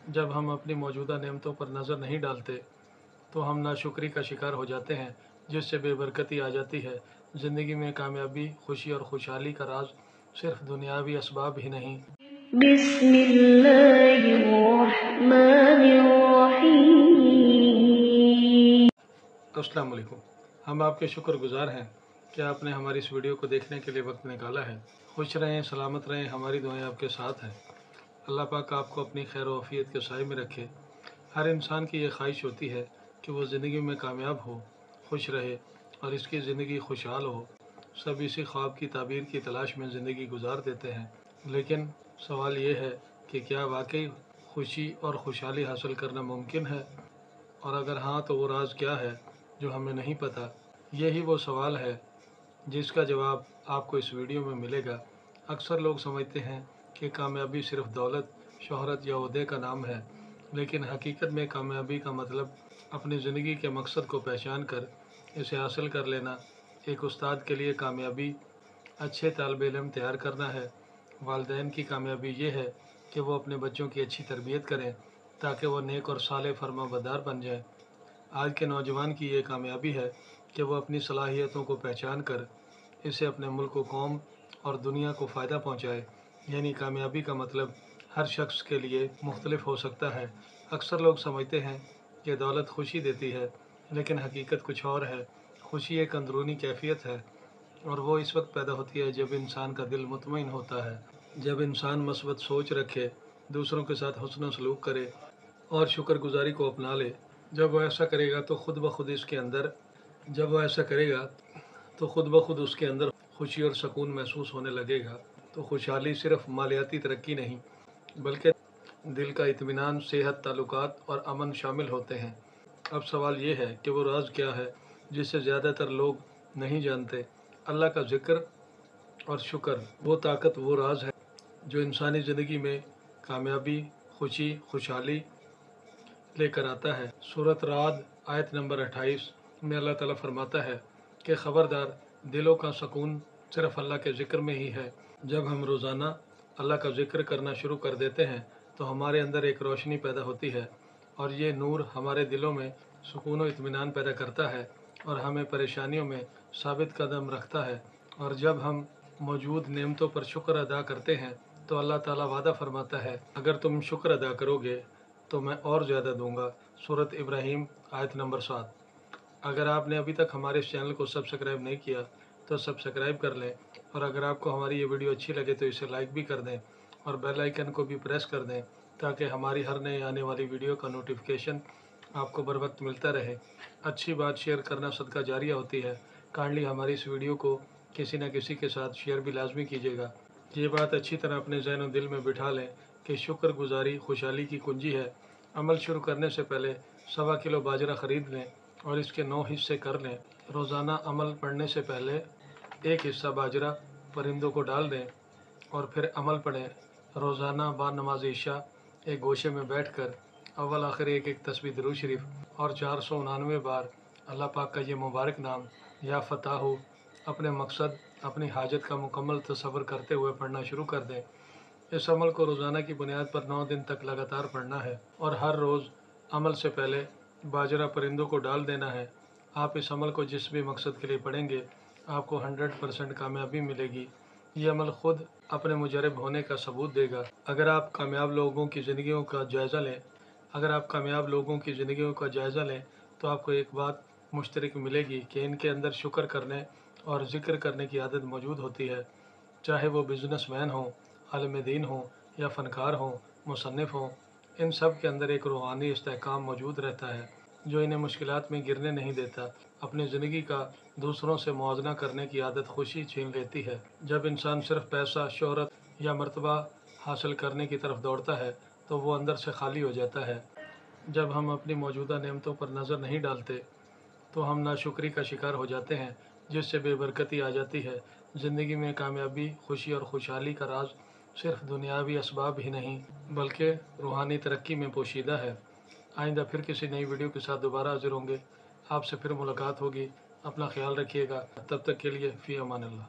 جب ہم اپنی موجودہ نعمتوں پر نظر نہیں ڈالتے تو ہم ناشکری کا شکار ہو جاتے ہیں، جس سے بے برکتی آ جاتی ہے۔ زندگی میں کامیابی، خوشی اور خوشحالی کا راز صرف دنیاوی اسباب ہی نہیں۔ بسم اللہ الرحمن الرحیم۔ السلام علیکم۔ ہم آپ کے شکر گزار ہیں کہ آپ نے ہماری اس ویڈیو کو دیکھنے کے لیے وقت نکالا ہے۔ خوش رہیں، سلامت رہیں، ہماری دعائیں آپ کے ساتھ ہیں۔ اللہ پاک آپ کو اپنی خیر و عافیت کے سائے میں رکھے۔ ہر انسان کی یہ خواہش ہوتی ہے کہ وہ زندگی میں کامیاب ہو، خوش رہے اور اس کی زندگی خوشحال ہو۔ سب اسی خواب کی تعبیر کی تلاش میں زندگی گزار دیتے ہیں، لیکن سوال یہ ہے کہ کیا واقعی خوشی اور خوشحالی حاصل کرنا ممکن ہے؟ اور اگر ہاں تو وہ راز کیا ہے جو ہمیں نہیں پتہ؟ یہی وہ سوال ہے جس کا جواب آپ کو اس ویڈیو میں ملے گا۔ اکثر لوگ سمجھتے ہیں کہ کامیابی صرف دولت، شہرت یا عہدے کا نام ہے، لیکن حقیقت میں کامیابی کا مطلب اپنی زندگی کے مقصد کو پہچان کر اسے حاصل کر لینا۔ ایک استاد کے لیے کامیابی اچھے طالب علم تیار کرنا ہے۔ والدین کی کامیابی یہ ہے کہ وہ اپنے بچوں کی اچھی تربیت کریں تاکہ وہ نیک اور صالح فرما بردار بن جائیں۔ آج کے نوجوان کی یہ کامیابی ہے کہ وہ اپنی صلاحیتوں کو پہچان کر اسے اپنے ملک و قوم اور دنیا کو فائدہ پہنچائے۔ یعنی کامیابی کا مطلب ہر شخص کے لیے مختلف ہو سکتا ہے۔ اکثر لوگ سمجھتے ہیں کہ دولت خوشی دیتی ہے، لیکن حقیقت کچھ اور ہے۔ خوشی ایک اندرونی کیفیت ہے اور وہ اس وقت پیدا ہوتی ہے جب انسان کا دل مطمئن ہوتا ہے، جب انسان مثبت سوچ رکھے، دوسروں کے ساتھ حسن سلوک کرے اور شکر گزاری کو اپنا لے۔ جب وہ ایسا کرے گا تو خود بخود اس کے اندر خوشی اور سکون محسوس ہونے لگے گا۔ تو خوشحالی صرف مالیاتی ترقی نہیں بلکہ دل کا اطمینان، صحت، تعلقات اور امن شامل ہوتے ہیں۔ اب سوال یہ ہے کہ وہ راز کیا ہے جسے زیادہ تر لوگ نہیں جانتے؟ اللہ کا ذکر اور شکر، وہ طاقت، وہ راز ہے جو انسانی زندگی میں کامیابی، خوشی، خوشحالی لے کر آتا ہے۔ سورۃ رعد آیت نمبر 28 میں اللہ تعالیٰ فرماتا ہے کہ خبردار، دلوں کا سکون صرف اللہ کے ذکر میں ہی ہے۔ جب ہم روزانہ اللہ کا ذکر کرنا شروع کر دیتے ہیں تو ہمارے اندر ایک روشنی پیدا ہوتی ہے اور یہ نور ہمارے دلوں میں سکون و اطمینان پیدا کرتا ہے اور ہمیں پریشانیوں میں ثابت قدم رکھتا ہے۔ اور جب ہم موجود نعمتوں پر شکر ادا کرتے ہیں تو اللہ تعالیٰ وعدہ فرماتا ہے، اگر تم شکر ادا کرو گے تو میں اور زیادہ دوں گا۔ سورۃ ابراہیم آیت نمبر 7۔ اگر آپ نے ابھی تک ہمارے اس چینل کو سبسکرائب نہیں کیا تو سبسکرائب کر لیں، اور اگر آپ کو ہماری یہ ویڈیو اچھی لگے تو اسے لائک بھی کر دیں اور بیل آئیکن کو بھی پریس کر دیں تاکہ ہماری ہر نئے آنے والی ویڈیو کا نوٹیفیکیشن آپ کو بر وقت ملتا رہے۔ اچھی بات شیئر کرنا صدقہ جاریہ ہوتی ہے۔ کائنڈلی ہماری اس ویڈیو کو کسی نہ کسی کے ساتھ شیئر بھی لازمی کیجیے گا۔ یہ بات اچھی طرح اپنے ذہن و دل میں بٹھا لیں کہ شکر گزاری خوشحالی کی کنجی ہے۔ عمل شروع کرنے سے پہلے 1.25 کلو باجرہ خرید لیں اور اس کے 9 حصے کر لیں۔ روزانہ عمل پڑھنے سے پہلے 1 حصہ باجرہ پرندوں کو ڈال دیں اور پھر عمل پڑھیں۔ روزانہ بعد نماز عشاء ایک گوشے میں بیٹھ کر اول آخر ایک تسبیح درود شریف اور 499 بار اللہ پاک کا یہ مبارک نام یا فتاحو اپنے مقصد، اپنی حاجت کا مکمل تصور کرتے ہوئے پڑھنا شروع کر دیں۔ اس عمل کو روزانہ کی بنیاد پر 9 دن تک لگاتار پڑھنا ہے اور ہر روز عمل سے پہلے باجرہ پرندوں کو ڈال دینا ہے۔ آپ اس عمل کو جس بھی مقصد کے لیے پڑھیں گے آپ کو 100% کامیابی ملے گی۔ یہ عمل خود اپنے مجرب ہونے کا ثبوت دے گا۔ اگر آپ کامیاب لوگوں کی زندگیوں کا جائزہ لیں تو آپ کو ایک بات مشترک ملے گی کہ ان کے اندر شکر کرنے اور ذکر کرنے کی عادت موجود ہوتی ہے۔ چاہے وہ بزنس مین ہوں، عالم دین ہوں یا فنکار ہوں، مصنف ہوں، ان سب کے اندر ایک روحانی استحکام موجود رہتا ہے جو انہیں مشکلات میں گرنے نہیں دیتا۔ اپنی زندگی کا دوسروں سے موازنہ کرنے کی عادت خوشی چھین لیتی ہے۔ جب انسان صرف پیسہ، شہرت یا مرتبہ حاصل کرنے کی طرف دوڑتا ہے تو وہ اندر سے خالی ہو جاتا ہے۔ جب ہم اپنی موجودہ نعمتوں پر نظر نہیں ڈالتے تو ہم ناشکری کا شکار ہو جاتے ہیں، جس سے بے برکتی آ جاتی ہے۔ زندگی میں کامیابی، خوشی اور خوشحالی کا راز صرف دنیاوی اسباب ہی نہیں بلکہ روحانی ترقی میں پوشیدہ ہے۔ آئندہ پھر کسی نئی ویڈیو کے ساتھ دوبارہ حاضر ہوں گے۔ آپ سے پھر ملاقات ہوگی۔ اپنا خیال رکھیے گا۔ تب تک کے لیے فی امان اللہ۔